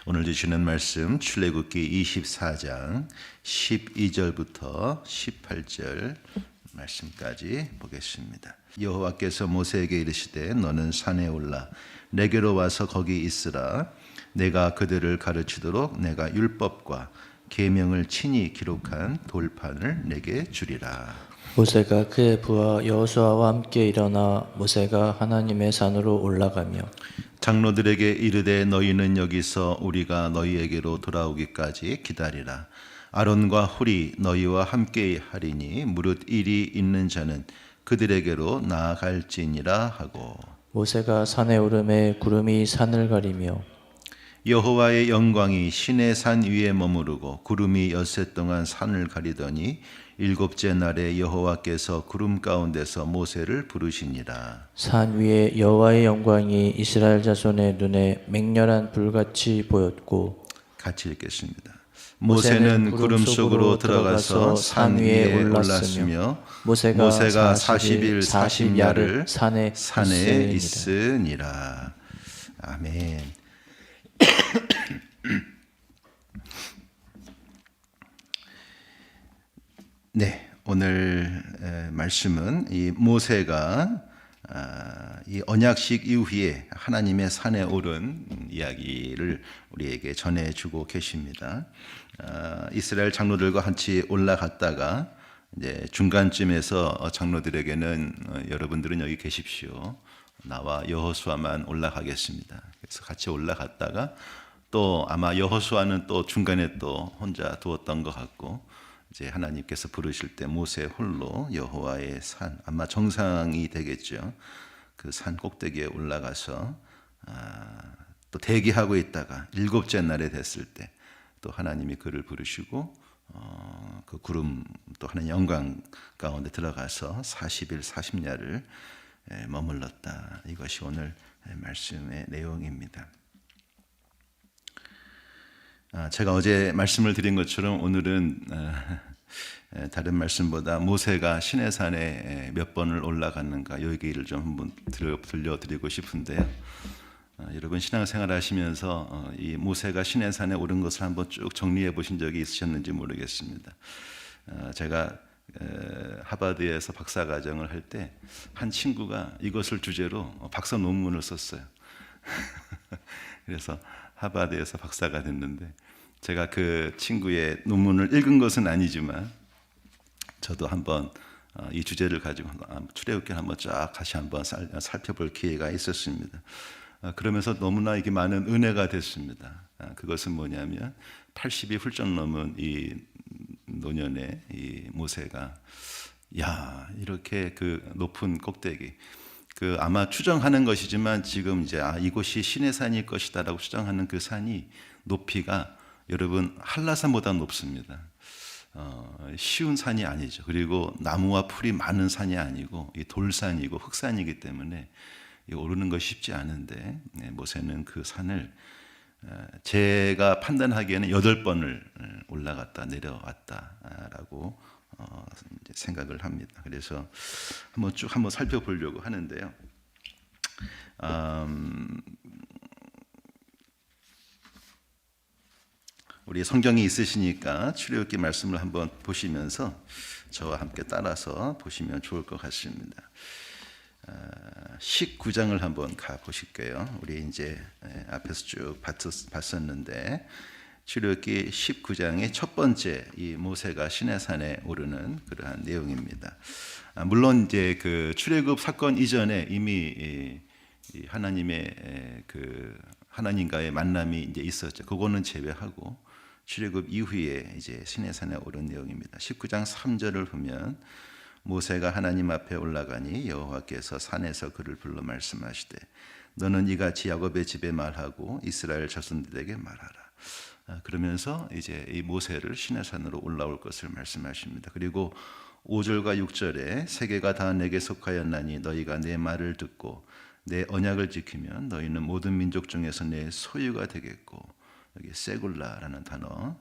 오늘 주시는 말씀 출애굽기 24장 12절부터 18절 말씀까지 보겠습니다. 여호와께서 모세에게 이르시되 너는 산에 올라 내게로 와서 거기 있으라. 내가 그들을 가르치도록 내가 율법과 계명을 친히 기록한 돌판을 내게 주리라. 모세가 그의 부하 여호수아와 함께 일어나 모세가 하나님의 산으로 올라가며 장로들에게 이르되 너희는 여기서 우리가 너희에게로 돌아오기까지 기다리라. 아론과 훌이 너희와 함께 하리니 무릇 일이 있는 자는 그들에게로 나아갈지니라 하고, 모세가 산에 오르매 구름이 산을 가리며 여호와의 영광이 시내 산 위에 머무르고 구름이 엿새 동안 산을 가리더니 일곱째 날에 여호와께서 구름 가운데서 모세를 부르시니라. 산 위에 여호와의 영광이 이스라엘 자손의 눈에 맹렬한 불같이 보였고 같이 읽겠습니다. 모세는 구름 속으로 들어가서 산 위에 올랐으며 모세가 40일 40야를 산에 있으니라. 아멘. 네, 오늘 말씀은 이 모세가 이 언약식 이후에 하나님의 산에 오른 이야기를 우리에게 전해주고 계십니다. 이스라엘 장로들과 같이 올라갔다가 이제 중간쯤에서 장로들에게는 여러분들은 여기 계십시오. 나와 여호수아만 올라가겠습니다. 그래서 같이 올라갔다가 또 아마 여호수아는 또 중간에 또 혼자 두었던 것 같고, 이제 하나님께서 부르실 때 모세 홀로 여호와의 산, 아마 정상이 되겠죠. 그 산 꼭대기에 올라가서 또 대기하고 있다가 일곱째 날에 됐을 때 또 하나님이 그를 부르시고 그 구름 또 하나님 영광 가운데 들어가서 40일 40야를 머물렀다. 이것이 오늘 말씀의 내용입니다. 제가 어제 말씀을 드린 것처럼 오늘은 다른 말씀보다 모세가 시내산에 몇 번을 올라갔는가 여기를 좀 한번 들려드리고 싶은데요. 여러분 신앙생활 하시면서 이 모세가 시내산에 오른 것을 한번 쭉 정리해 보신 적이 있으셨는지 모르겠습니다. 제가 하버드에서 박사과정을 할 때 한 친구가 이것을 주제로 박사 논문을 썼어요. 그래서 하버드에서 박사가 됐는데, 제가 그 친구의 논문을 읽은 것은 아니지만 저도 한번 이 주제를 가지고 출애굽기를 한번 쫙 다시 한번 살펴볼 기회가 있었습니다. 그러면서 너무나 이게 많은 은혜가 됐습니다. 그것은 뭐냐면 80이 훌쩍 넘은 이 노년의 이 모세가 이렇게 그 높은 꼭대기, 그 아마 추정하는 것이지만 지금 이제 이곳이 시내산일 것이다라고 추정하는 그 산이 높이가 여러분 한라산보다 높습니다. 쉬운 산이 아니죠. 그리고 나무와 풀이 많은 산이 아니고 이 돌산이고 흑산이기 때문에 오르는 것이 쉽지 않은데 모세는 그 산을 제가 판단하기에는 8번을 올라갔다 내려왔다라고 생각을 합니다. 그래서 한번 살펴보려고 하는데요. 우리 성경이 있으시니까 출애굽기 말씀을 한번 보시면서 저와 함께 따라서 보시면 좋을 것 같습니다. 19장을 한번 가 보실게요. 우리 이제 앞에서 쭉 봤었는데 출애굽기 19장의 첫 번째 이 모세가 시내산에 오르는 그러한 내용입니다. 물론 이제 그 출애굽 사건 이전에 이미 하나님의 그 하나님과의 만남이 이제 있었죠. 그거는 제외하고 출애굽 이후에 이제 시내산에 오른 내용입니다. 19장 3절을 보면 모세가 하나님 앞에 올라가니 여호와께서 산에서 그를 불러 말씀하시되 너는 이같이 야곱의 집에 말하고 이스라엘 자손들에게 말하라. 그러면서 이제 이 모세를 시내산으로 올라올 것을 말씀하십니다. 그리고 5절과 6절에 세계가 다 내게 속하였나니 너희가 내 말을 듣고 내 언약을 지키면 너희는 모든 민족 중에서 내 소유가 되겠고, 여기 세굴라라는 단어,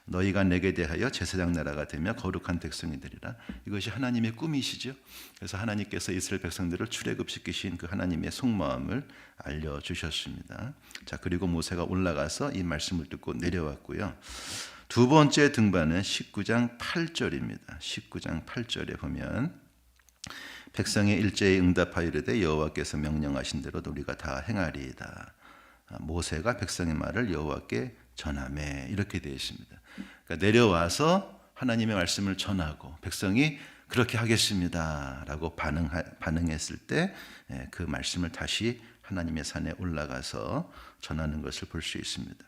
너희가 내게 대하여 제사장 나라가 되며 거룩한 백성이 되리라. 이것이 하나님의 꿈이시죠. 그래서 하나님께서 이스라엘 백성들을 출애굽시키신 그 하나님의 속마음을 알려주셨습니다. 자, 그리고 모세가 올라가서 이 말씀을 듣고 내려왔고요. 두 번째 등반은 19장 8절입니다. 19장 8절에 보면 백성의 일제에 응답하여 이르되 여호와께서 명령하신 대로 우리가 다 행하리이다. 모세가 백성의 말을 여호와께 전하매, 이렇게 되어 있습니다. 그러니까 내려와서 하나님의 말씀을 전하고 백성이 그렇게 하겠습니다 라고 반응했을 때 그 말씀을 다시 하나님의 산에 올라가서 전하는 것을 볼 수 있습니다.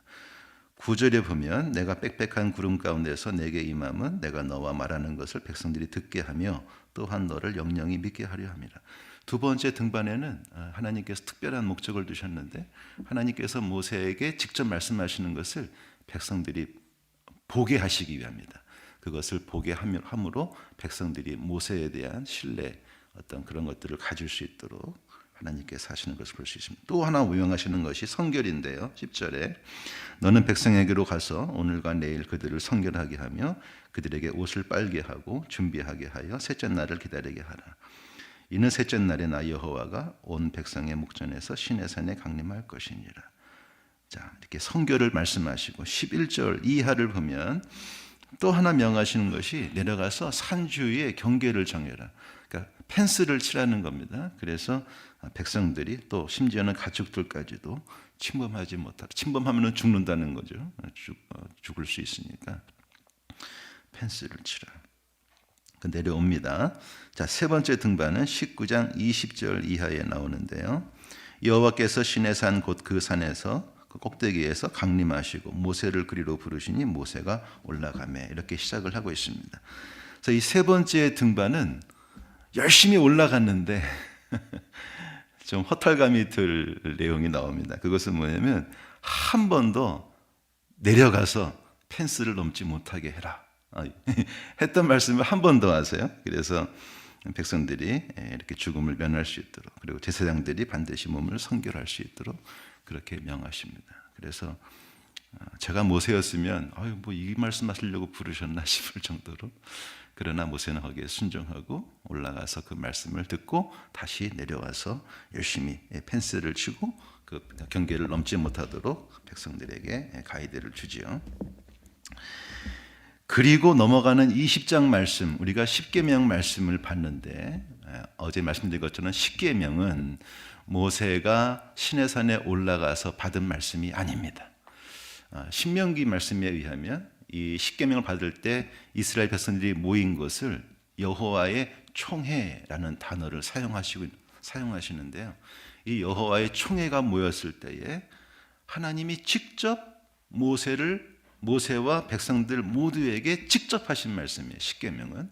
9절에 보면 내가 빽빽한 구름 가운데서 내게 임함은 내가 너와 말하는 것을 백성들이 듣게 하며 또한 너를 영영히 믿게 하려 함이라. 두 번째 등반에는 하나님께서 특별한 목적을 두셨는데 하나님께서 모세에게 직접 말씀하시는 것을 백성들이 보게 하시기 위함이다. 그것을 보게 함으로 백성들이 모세에 대한 신뢰, 어떤 그런 것들을 가질 수 있도록 하나님께서 하시는 것을 볼 수 있습니다. 또 하나 운영하시는 것이 성결인데요. 10절에 너는 백성에게로 가서 오늘과 내일 그들을 성결하게 하며 그들에게 옷을 빨게 하고 준비하게 하여 셋째 날을 기다리게 하라. 이는 셋째 날에 나 여호와가 온 백성의 목전에서 시내산에 강림할 것이니라. 자, 이렇게 성결을 말씀하시고 11절 이하를 보면 또 하나 명하시는 것이 내려가서 산 주위에 경계를 정해라. 그러니까 펜스를 치라는 겁니다. 그래서 백성들이 또 심지어는 가축들까지도 침범하지 못하라. 침범하면 죽는다는 거죠. 죽을 수 있으니까 펜스를 치라. 내려옵니다. 자, 세 번째 등반은 19장 20절 이하에 나오는데요. 여호와께서 시내산 곧 그 산에서 그 꼭대기에서 강림하시고 모세를 그리로 부르시니 모세가 올라가매, 이렇게 시작을 하고 있습니다. 그래서 이 세 번째 등반은 열심히 올라갔는데 좀 허탈감이 들 내용이 나옵니다. 그것은 뭐냐면 한 번 더 내려가서 펜스를 넘지 못하게 해라 했던 말씀을 한 번 더 하세요. 그래서 백성들이 이렇게 죽음을 면할 수 있도록, 그리고 제사장들이 반드시 몸을 성결할 수 있도록 그렇게 명하십니다. 그래서 제가 모세였으면 뭐 이 말씀하시려고 부르셨나 싶을 정도로, 그러나 모세는 거기에 순종하고 올라가서 그 말씀을 듣고 다시 내려와서 열심히 펜스를 치고 그 경계를 넘지 못하도록 백성들에게 가이드를 주지요. 그리고 넘어가는 20장 말씀, 우리가 십계명 말씀을 봤는데 어제 말씀드린 것처럼 십계명은 모세가 시내산에 올라가서 받은 말씀이 아닙니다. 신명기 말씀에 의하면 이 십계명을 받을 때 이스라엘 백성들이 모인 것을 여호와의 총회라는 단어를 사용하시는데요. 이 여호와의 총회가 모였을 때에 하나님이 직접 모세와 백성들 모두에게 직접 하신 말씀이에요. 십계명은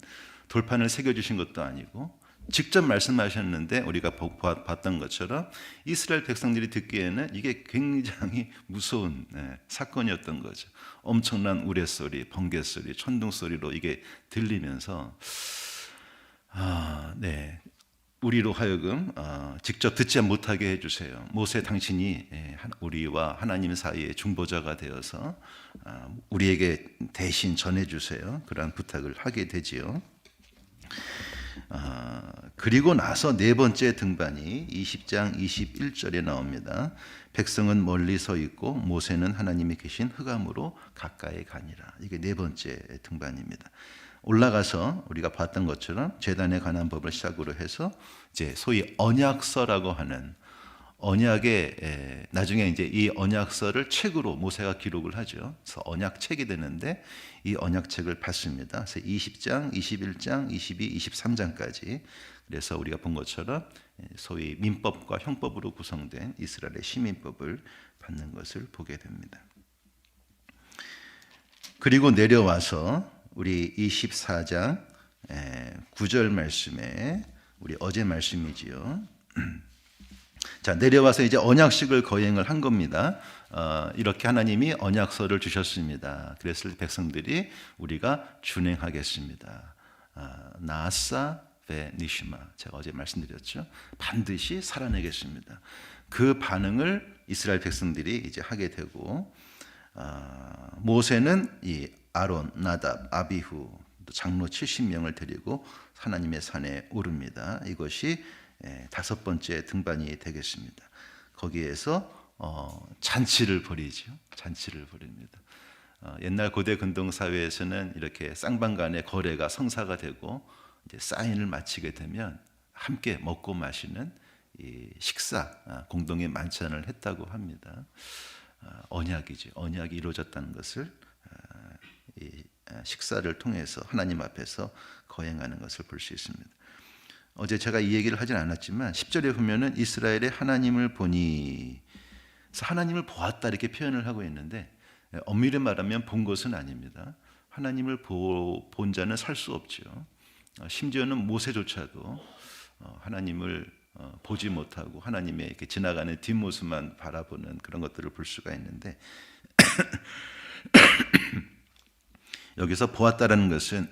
돌판을 새겨주신 것도 아니고 직접 말씀하셨는데, 우리가 봤던 것처럼 이스라엘 백성들이 듣기에는 이게 굉장히 무서운 사건이었던 거죠. 엄청난 우레소리, 번개소리, 천둥소리로 이게 들리면서 우리로 하여금 직접 듣지 못하게 해주세요. 모세, 당신이 우리와 하나님 사이의 중보자가 되어서 우리에게 대신 전해주세요. 그러한 부탁을 하게 되지요. 그리고 나서 네 번째 등반이 20장 21절에 나옵니다. 백성은 멀리 서 있고 모세는 하나님이 계신 흑암으로 가까이 가니라. 이게 네 번째 등반입니다. 올라가서 우리가 봤던 것처럼 제단에 관한 법을 시작으로 해서 이제 소위 언약서라고 하는 언약의 나중에 이제 이 언약서를 책으로 모세가 기록을 하죠. 그래서 언약책이 되는데 이 언약책을 받습니다. 그래서 20장, 21장, 22, 23장까지. 그래서 우리가 본 것처럼 소위 민법과 형법으로 구성된 이스라엘의 시민법을 받는 것을 보게 됩니다. 그리고 내려와서 우리 24장 9절 말씀에 우리 어제 말씀이지요. 자, 내려와서 이제 언약식을 거행을 한 겁니다. 이렇게 하나님이 언약서를 주셨습니다. 그랬을 때 백성들이 우리가 준행하겠습니다. 나사 베 니시마, 제가 어제 말씀드렸죠. 반드시 살아내겠습니다. 그 반응을 이스라엘 백성들이 이제 하게 되고, 모세는 이 아론, 나답, 아비후 장로 70명을 데리고 하나님의 산에 오릅니다. 이것이 다섯 번째 등반이 되겠습니다. 거기에서 잔치를 벌이죠. 잔치를 벌입니다. 옛날 고대 근동 사회에서는 이렇게 쌍방간의 거래가 성사가 되고 이제 사인을 마치게 되면 함께 먹고 마시는 이 식사, 공동의 만찬을 했다고 합니다. 언약이죠. 언약이 이루어졌다는 것을 이 식사를 통해서 하나님 앞에서 거행하는 것을 볼 수 있습니다. 어제 제가 이 얘기를 하진 않았지만 10절에 보면은 이스라엘의 하나님을 보니, 그래서 하나님을 보았다 이렇게 표현을 하고 있는데 엄밀히 말하면 본 것은 아닙니다. 하나님을 본 자는 살 수 없죠. 심지어는 모세조차도 하나님을 보지 못하고 하나님의 이렇게 지나가는 뒷모습만 바라보는 그런 것들을 볼 수가 있는데 여기서 보았다라는 것은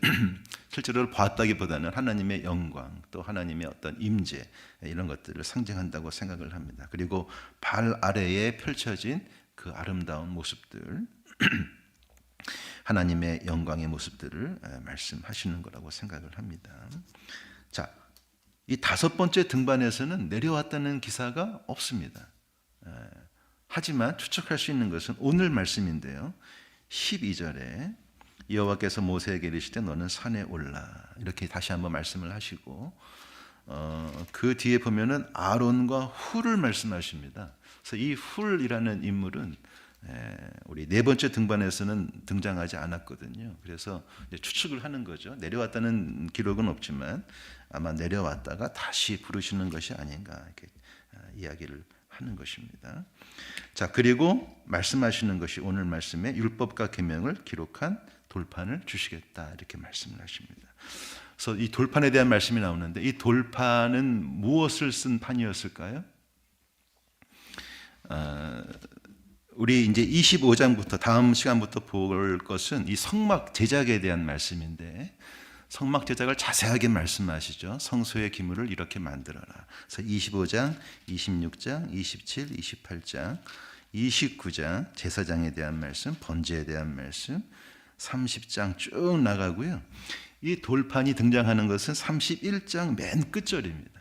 실제로 보았다기보다는 하나님의 영광, 또 하나님의 어떤 임재 이런 것들을 상징한다고 생각을 합니다. 그리고 발 아래에 펼쳐진 그 아름다운 모습들, 하나님의 영광의 모습들을 말씀하시는 거라고 생각을 합니다. 자, 이 다섯 번째 등반에서는 내려왔다는 기사가 없습니다. 하지만 추측할 수 있는 것은 오늘 말씀인데요. 12절에 여호와께서 모세에게 이르시되 너는 산에 올라, 이렇게 다시 한번 말씀을 하시고 그 뒤에 보면은 아론과 훌을 말씀하십니다. 그래서 이 훌이라는 인물은 우리 네 번째 등반에서는 등장하지 않았거든요. 그래서 이제 추측을 하는 거죠. 내려왔다는 기록은 없지만 아마 내려왔다가 다시 부르시는 것이 아닌가 이렇게 이야기를 하는 것입니다. 자, 그리고 말씀하시는 것이 오늘 말씀에 율법과 계명을 기록한 돌판을 주시겠다 이렇게 말씀을 하십니다. 그래서 이 돌판에 대한 말씀이 나오는데 이 돌판은 무엇을 쓴 판이었을까요? 우리 이제 25장부터 다음 시간부터 볼 것은 이 성막 제작에 대한 말씀인데 성막 제작을 자세하게 말씀하시죠. 성소의 기물을 이렇게 만들어라. 그래서 25장, 26장, 27, 28장, 29장 제사장에 대한 말씀, 번제에 대한 말씀, 30장 쭉 나가고요. 이 돌판이 등장하는 것은 31장 맨 끝절입니다.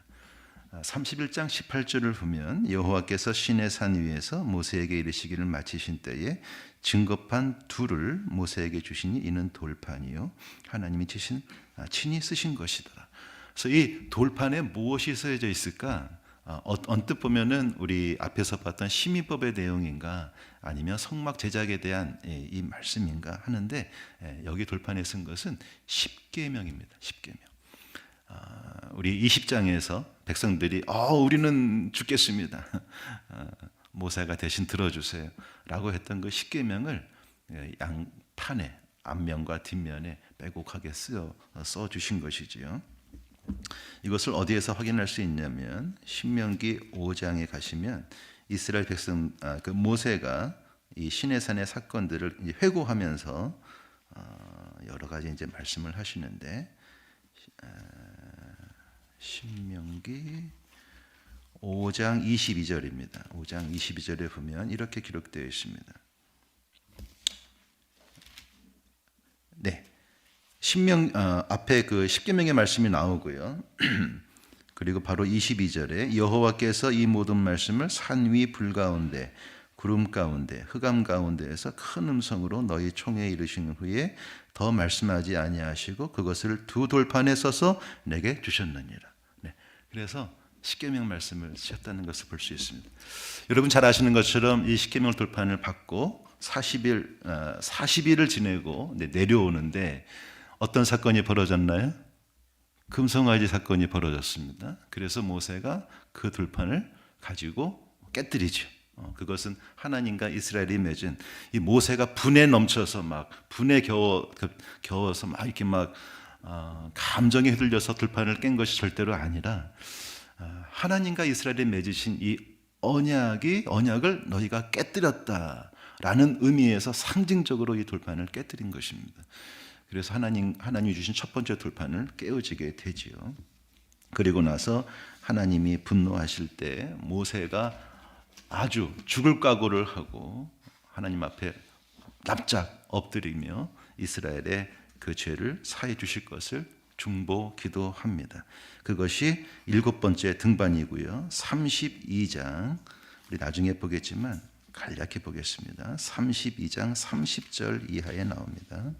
31장 18절을 보면 여호와께서 시내 산 위에서 모세에게 이르시기를 마치신 때에 증거판 둘을 모세에게 주시니 이는 돌판이요 하나님이 친히 쓰신 것이더라. 그래서 이 돌판에 무엇이 쓰여져 있을까? 언뜻 보면은 우리 앞에서 봤던 시민법의 내용인가 아니면 성막 제작에 대한 이 말씀인가 하는데 여기 돌판에 쓴 것은 십계명입니다. 십계명. 우리 20장에서 백성들이 우리는 죽겠습니다. 모세가 대신 들어주세요 라고 했던 그 십계명을 양판에 앞면과 뒷면에 빼곡하게 써주신 것이지요. 이것을 어디에서 확인할 수 있냐면 신명기 5장에 가시면 이스라엘 백성 그 모세가 이 시내산의 사건들을 이제 회고하면서 여러 가지 이제 말씀을 하시는데 신명기 5장 22절입니다. 5장 22절에 보면 이렇게 기록되어 있습니다. 네, 앞에 그 십계명의 말씀이 나오고요. 그리고 바로 22절에 여호와께서 이 모든 말씀을 산 위 불 가운데 구름 가운데 흑암 가운데에서 큰 음성으로 너희 총회에 이르신 후에 더 말씀하지 아니하시고 그것을 두 돌판에 써서 내게 주셨느니라. 네, 그래서 십계명 말씀을 주셨다는 것을 볼 수 있습니다. 여러분 잘 아시는 것처럼 이 십계명 돌판을 받고 40일을 지내고 내려오는데 어떤 사건이 벌어졌나요? 금송아지 사건이 벌어졌습니다. 그래서 모세가 그 돌판을 가지고 깨뜨리죠. 그것은 하나님과 이스라엘이 맺은 이 모세가 분에 넘쳐서 막 분에 겨워서 막 이렇게 막 감정에 휘둘려서 돌판을 깬 것이 절대로 아니라 하나님과 이스라엘이 맺으신 이 언약을 너희가 깨뜨렸다라는 의미에서 상징적으로 이 돌판을 깨뜨린 것입니다. 그래서 하나님이 주신 첫 번째 돌판을 깨어지게 되지요. 그리고 나서 하나님이 분노하실 때 모세가 아주 죽을 각오를 하고 하나님 앞에 납작 엎드리며 이스라엘의 그 죄를 사해 주실 것을 중보 기도합니다. 그것이 7번째 등반이고요. 32장 우리 나중에 보겠지만 간략히 보겠습니다. 32장 30절 이하에 나옵니다.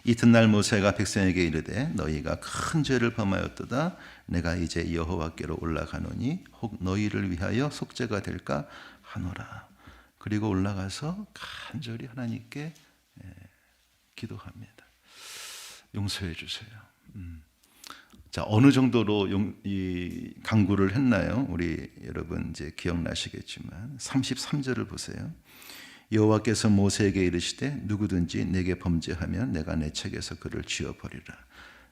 이튿날 모세가 백성에게 이르되 너희가 큰 죄를 범하였도다. 내가 이제 여호와께로 올라가노니 혹 너희를 위하여 속죄가 될까 하노라. 그리고 올라가서 간절히 하나님께 기도합니다. 용서해 주세요. 자, 어느 정도로 이 강구를 했나요? 우리 여러분 이제 기억나시겠지만 33절을 보세요. 여호와께서 모세에게 이르시되 누구든지 내게 범죄하면 내가 내 책에서 그를 지워버리라.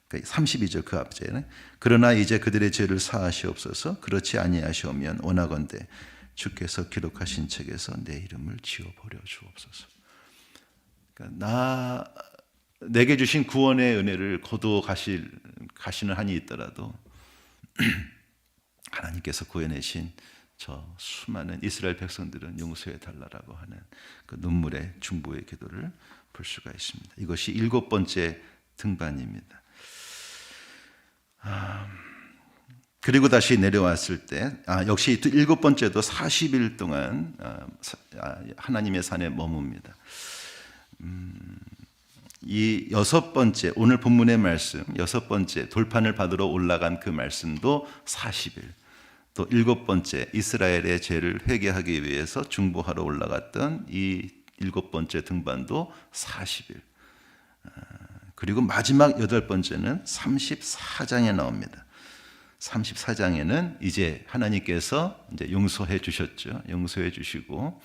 그러니까 32절 그 앞제는 그러나 이제 그들의 죄를 사하시옵소서. 그렇지 아니하시오면 원하건대 주께서 기록하신 책에서 내 이름을 지워버려 주옵소서. 그러니까 내게 주신 구원의 은혜를 거두어 가시는 한이 있더라도 하나님께서 구해내신 저 수많은 이스라엘 백성들은 용서해 달라고 하는 그 눈물의 중보의 기도를 볼 수가 있습니다. 이것이 7번째 등반입니다. 그리고 다시 내려왔을 때 역시 7번째도 40일 동안 하나님의 산에 머뭅니다. 이 6번째 오늘 본문의 말씀 6번째 돌판을 받으러 올라간 그 말씀도 40일, 또 7번째 이스라엘의 죄를 회개하기 위해서 중보하러 올라갔던 이 7번째 등반도 40일, 그리고 마지막 8번째는 34장에 나옵니다. 34장에는 이제 하나님께서 이제 용서해 주셨죠. 용서해 주시고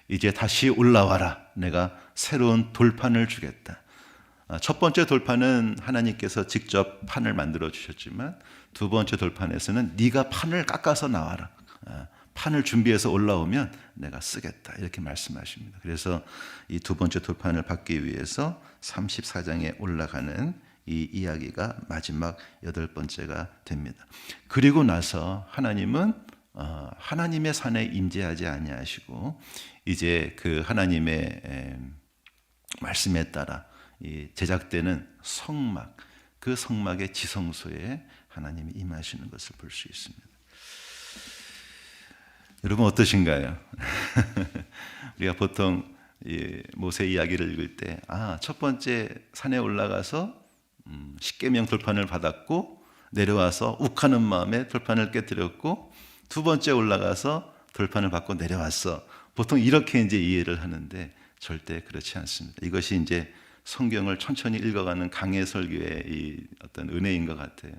이제 다시 올라와라. 내가 새로운 돌판을 주겠다. 첫 번째 돌판은 하나님께서 직접 판을 만들어 주셨지만 두 번째 돌판에서는 네가 판을 깎아서 나와라. 판을 준비해서 올라오면 내가 쓰겠다. 이렇게 말씀하십니다. 그래서 이 두 번째 돌판을 받기 위해서 34장에 올라가는 이 이야기가 마지막 8번째가 됩니다. 그리고 나서 하나님은 하나님의 산에 임재하지 아니하시고 이제 그 하나님의 말씀에 따라 이 제작되는 성막, 그 성막의 지성소에 하나님이 임하시는 것을 볼 수 있습니다. 여러분 어떠신가요? 우리가 보통 모세 이야기를 읽을 때 첫 번째 산에 올라가서 십계명 돌판을 받았고 내려와서 욱하는 마음에 돌판을 깨뜨렸고 두 번째 올라가서 돌판을 받고 내려왔어. 보통 이렇게 이제 이해를 하는데 절대 그렇지 않습니다. 이것이 이제 성경을 천천히 읽어가는 강해 설교의 이 어떤 은혜인 것 같아요.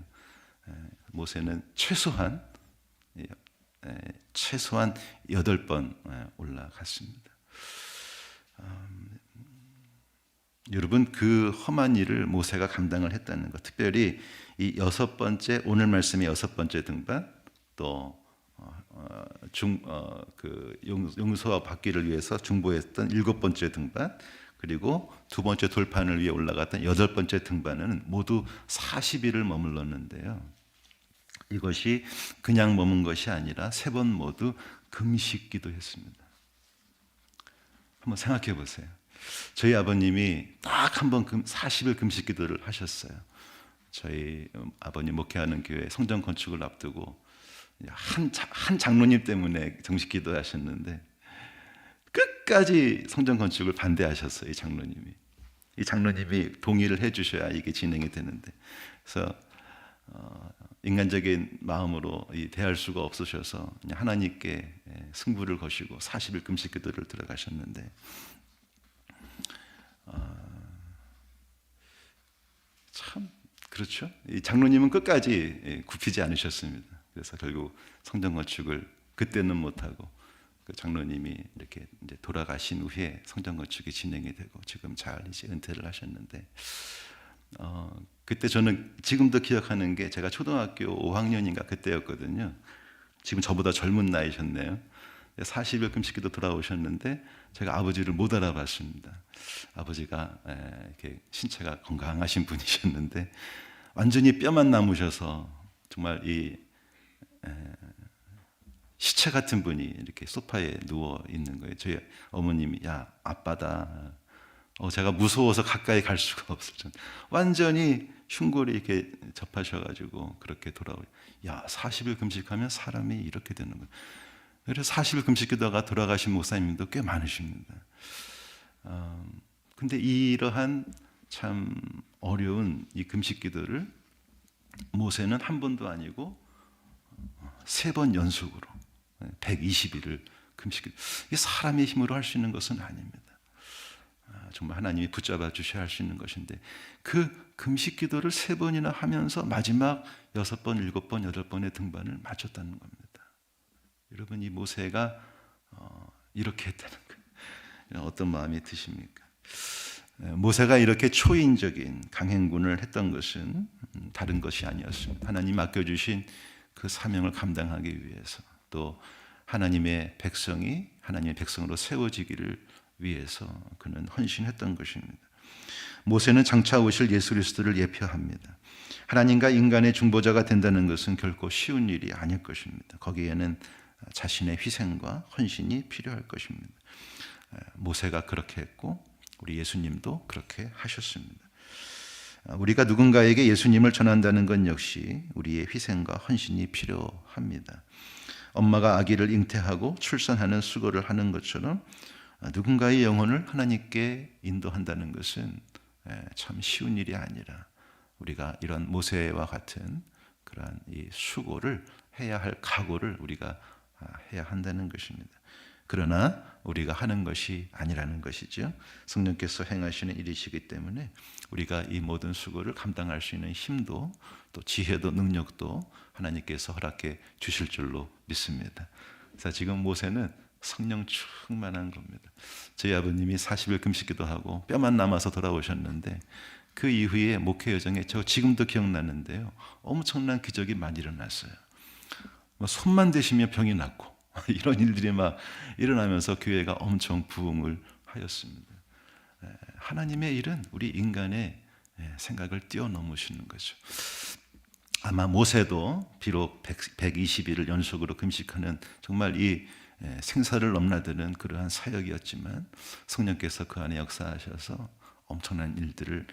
모세는 최소한 8번 올라갔습니다. 여러분 그 험한 일을 모세가 감당을 했다는 것, 특별히 이 6번째 오늘 말씀의 6번째 등반, 또 용서와 받기를 위해서 중보했던 7번째 등반, 그리고 두 번째 돌판을 위해 올라갔던 8번째 등반은 모두 40일을 머물렀는데요. 이것이 그냥 머문 것이 아니라 3번 모두 금식 기도했습니다. 한번 생각해 보세요. 저희 아버님이 딱 한 번 40일 금식 기도를 하셨어요. 저희 아버님 목회하는 교회 성전 건축을 앞두고 한 장로님 때문에 정식 기도하셨는데 끝까지 성전 건축을 반대하셨어요. 이 장로님이 동의를 해주셔야 이게 진행이 되는데, 그래서 인간적인 마음으로 대할 수가 없으셔서 그냥 하나님께 승부를 거시고 40일 금식 기도를 들어가셨는데, 참 그렇죠. 이 장로님은 끝까지 굽히지 않으셨습니다. 그래서 결국 성전 건축을 그때는 못하고 그 장로님이 이렇게 이제 돌아가신 후에 성전 건축이 진행이 되고 지금 잘 이제 은퇴를 하셨는데, 그때 저는 지금도 기억하는 게 제가 초등학교 5학년인가 그때였거든요. 지금 저보다 젊은 나이셨네요. 40일 금식기도 돌아오셨는데 제가 아버지를 못 알아봤습니다. 아버지가 이렇게 신체가 건강하신 분이셨는데 완전히 뼈만 남으셔서 정말 시체 같은 분이 이렇게 소파에 누워 있는 거예요. 저희 어머님이 야 아빠다. 제가 무서워서 가까이 갈 수가 없었죠. 완전히 흉골이 이렇게 접하셔가지고 그렇게 돌아오요. 야 40일 금식하면 사람이 이렇게 되는 거예요. 그래서 40일 금식기도가 돌아가신 목사님도 꽤 많으십니다. 근데 이러한 참 어려운 이 금식기도를 모세는 한 번도 아니고 3번 연속으로 120일을 금식기도. 이게 사람의 힘으로 할 수 있는 것은 아닙니다. 정말 하나님이 붙잡아 주셔야 할 수 있는 것인데 그 금식기도를 3번이나 하면서 마지막 6번, 7번, 8번의 등반을 마쳤다는 겁니다. 여러분 이 모세가 이렇게 했다는 거예요. 어떤 마음이 드십니까? 모세가 이렇게 초인적인 강행군을 했던 것은 다른 것이 아니었습니다. 하나님 맡겨주신 그 사명을 감당하기 위해서 또 하나님의 백성으로 세워지기를 위해서 그는 헌신했던 것입니다. 모세는 장차 오실 예수 그리스도를 예표합니다. 하나님과 인간의 중보자가 된다는 것은 결코 쉬운 일이 아닐 것입니다. 거기에는 자신의 희생과 헌신이 필요할 것입니다. 모세가 그렇게 했고 우리 예수님도 그렇게 하셨습니다. 우리가 누군가에게 예수님을 전한다는 건 역시 우리의 희생과 헌신이 필요합니다. 엄마가 아기를 잉태하고 출산하는 수고를 하는 것처럼 누군가의 영혼을 하나님께 인도한다는 것은 참 쉬운 일이 아니라 우리가 이런 모세와 같은 그러한 이 수고를 해야 할 각오를 우리가 해야 한다는 것입니다. 그러나 우리가 하는 것이 아니라는 것이죠. 성령께서 행하시는 일이시기 때문에 우리가 이 모든 수고를 감당할 수 있는 힘도 또 지혜도 능력도 하나님께서 허락해 주실 줄로 믿습니다. 그래서 지금 모세는 성령 충만한 겁니다. 저희 아버님이 40일 금식기도 하고 뼈만 남아서 돌아오셨는데 그 이후에 목회 여정에 저 지금도 기억나는데요. 엄청난 기적이 많이 일어났어요. 손만 대시면 병이 낫고 이런 일들이 막 일어나면서 교회가 엄청 부흥을 하였습니다. 하나님의 일은 우리 인간의 생각을 뛰어넘으시는 거죠. 아마 모세도 비록 120일을 연속으로 금식하는 정말 이 생사를 넘나드는 그러한 사역이었지만 성령께서 그 안에 역사하셔서 엄청난 일들을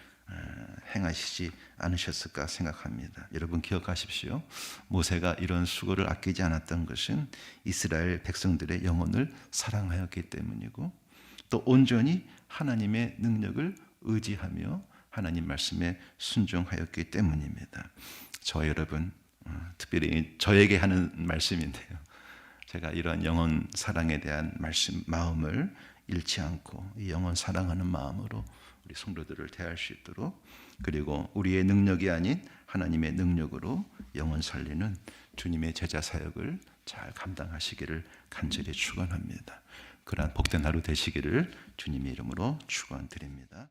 행하시지 않으셨을까 생각합니다. 여러분 기억하십시오. 모세가 이런 수고를 아끼지 않았던 것은 이스라엘 백성들의 영혼을 사랑하였기 때문이고 또 온전히 하나님의 능력을 의지하며 하나님 말씀에 순종하였기 때문입니다. 저 여러분 특별히 저에게 하는 말씀인데요. 제가 이런 영혼 사랑에 대한 마음을 잃지 않고 이 영혼 사랑하는 마음으로 우리 성도들을 대할 수 있도록 그리고 우리의 능력이 아닌 하나님의 능력으로 영혼 살리는 주님의 제자 사역을 잘 감당하시기를 간절히 축원합니다. 그러한 복된 하루 되시기를 주님의 이름으로 축원드립니다.